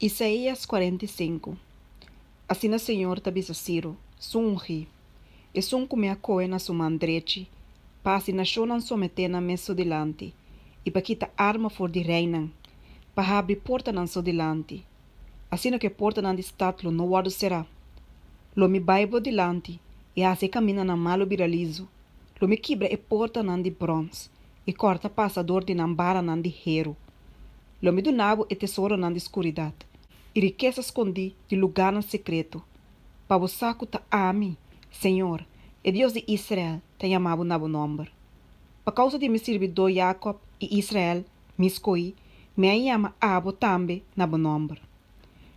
Isaías 45. Assim o Senhor te avisa Ciro, sungi, e sun come a coe na sua mão direita, para se nacionam someter na mesa delante, e para quitar arma for de reina, para abrir porta na sua delante. Assim que porta na estado não guardo será. Lo me baibo delante, e assim camina na malo viralizo. Lo me quebra e porta na de bronze, e corta passador de nambara na de hero. Lo me do nabo e tesouro na de escuridade. E riqueza escondi de lugar no secreto. Para o saco ta ami, Senhor, e Deus de Israel, te chamado nabo nome. Por causa de me servidor Jacob e Israel, me escolhi, me chama abo também nabo nome.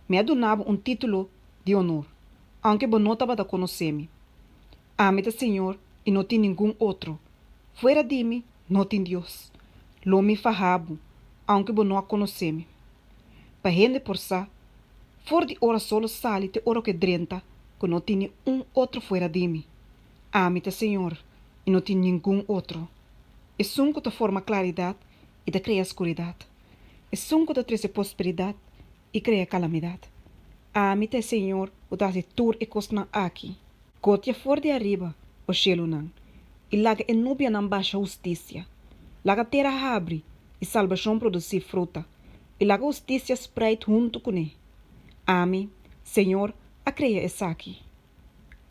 Me adonava título de honor, aunque não estava a conhecer-me. Ame-te, Senhor, e não tem nenhum outro. Fora de mim, não tem Deus. Lo me farrabo, aunque não a conhecer-me. Para gente por sa, for de hora solo sale te hora que drenta, que não tem outro fora de mim. Ame-te, Senhor, e não tem nenhum outro. E sunco te forma claridade e te cria escuridade. E sunco te traz prosperidade e cria calamidade. Ame-te, Senhor, o das tur e cosna aqui. Gotia for de arriba, o cielo não. E laga e nubia não baixa justiça. Laga terra abre e salvação produzir fruta. E laga justiça spread junto com ele. Ame, Senhor, a creia essa aqui.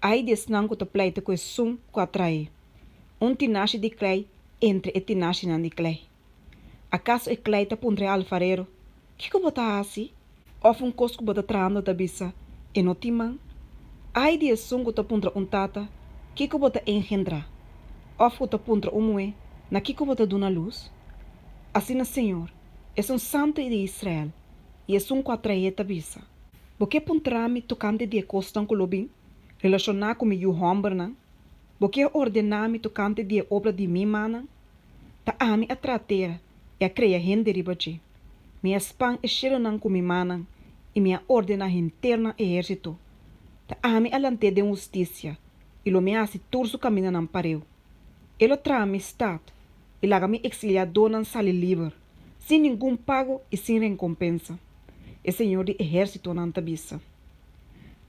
Ai desnanco te pleite com sum com atrai. Tinache de clay entre e tinache nan de clay. Acaso e clay te pondre alfarero? Que bota assim? Of cosco bota trando da bisa e no timang? Ai de sungo te pondre tata, que bota engendra? Of te pondre mue, na que bota duna luz? Assim na Senhor, é santo de Israel, e é quatraie ta bisa. Porque puntrami tocante de costan colobin, relacionar com meu homem, porque ordenami tocante de obra de minha mana, ta ami a trater e a creia gente ribaji. Minha span e cheronan com minha mana, e minha ordena interna exército. Ta ami alante de justiça, e lo me hace turso camina nan pareu. Elo trami estado, e laga mi exiliado nan sale livre, sem nenhum pago e sem recompensa. É Senhor de exército nan tabissa.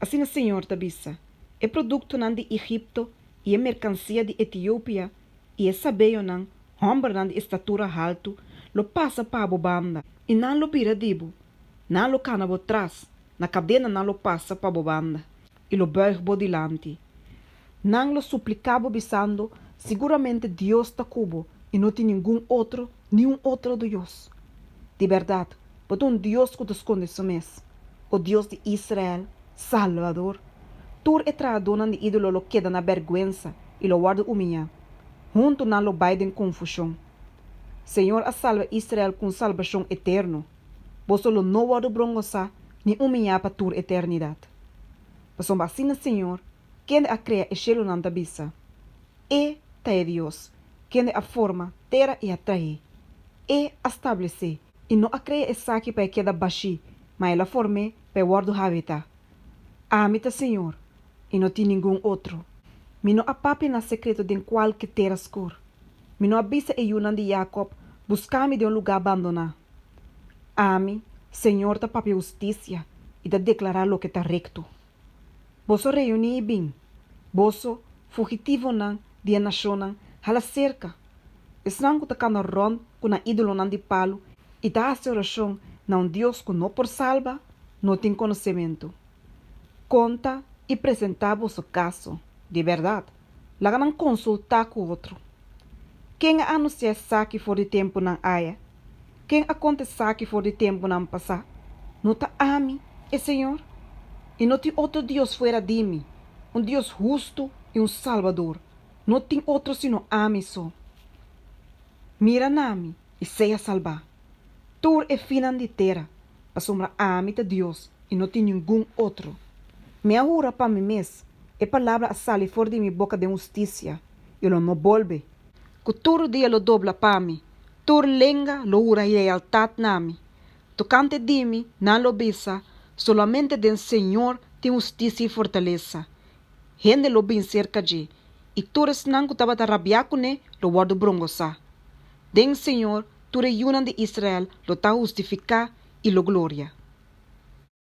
Assim o Senhor tabissa, é produto nan de Egipto e é mercancia de Etiópia e é sabeio nan, homem nan de estatura alto, lo passa para a banda e nan lo bira dibo, nan lo canabo trás, na cadena nan lo passa para a banda e lo buig dilante. Nan lo suplicabo bisando, seguramente Deus ta cubo e não tem nenhum outro Deus. De verdade, por Deus que te esconde somes, o Deus de Israel, Salvador. Tur e tradonan de ídolo lo queda na vergüenza e lo guarda humilha, junto na lo baile em confusão. Senhor a salva Israel com salvação eterno, você lo não guarda brongosa, nem humilhar para tur eternidade. Mas assim, Senhor, quem a cria e cielo nan tabisa. E ta é Deus, quem a forma, terra e atrai. E a estabelecer, e não a cria essa aqui para queda baixi, mas ela forme para guarda habitat. Ame-te, Senhor, e não tem nenhum outro. Me não apape na secreto de qualquer terra escura. Me não avisa e Yunan de Jacob, buscar-me de lugar abandonado. Ame, Senhor, ta papi justiça e ta declarar lo que está recto. Boso reunir bem. Boso, fugitivo nan, de nação nan, hala cerca. Esnan que ta cana ron, com na ídolo nan de palo, e ta hace oração na Deus que não por salva, não tem conhecimento. Conta e apresentar vosso caso, de verdade, lá não consultar com o outro. Quem anuncia saque for de tempo não aia, quem acontece saque for de tempo não passar, não tá ame, é Senhor, e não tem outro Deus fora de mim, Deus justo e Salvador, não tem outro senão ame só. Mira nami e seja salvar. Tur é finan de terra, para sombra ame de Deus e não tem nenhum outro. Me ahura para mim mesmo, é palavra a sali fora de minha boca de justiça, e lo não volve. Que todo dia lo dobla para mim, tur lenga lo ura lealtad nami. Tocante de mim, não lo bisa, solamente del Senhor tem justiça e fortaleza. Gente lo bem cerca de, e tures não que tava rabiar com ele, lo guardo brongosa. Den Senhor, ture yunan de Israel, lo ta justificar e lo glória.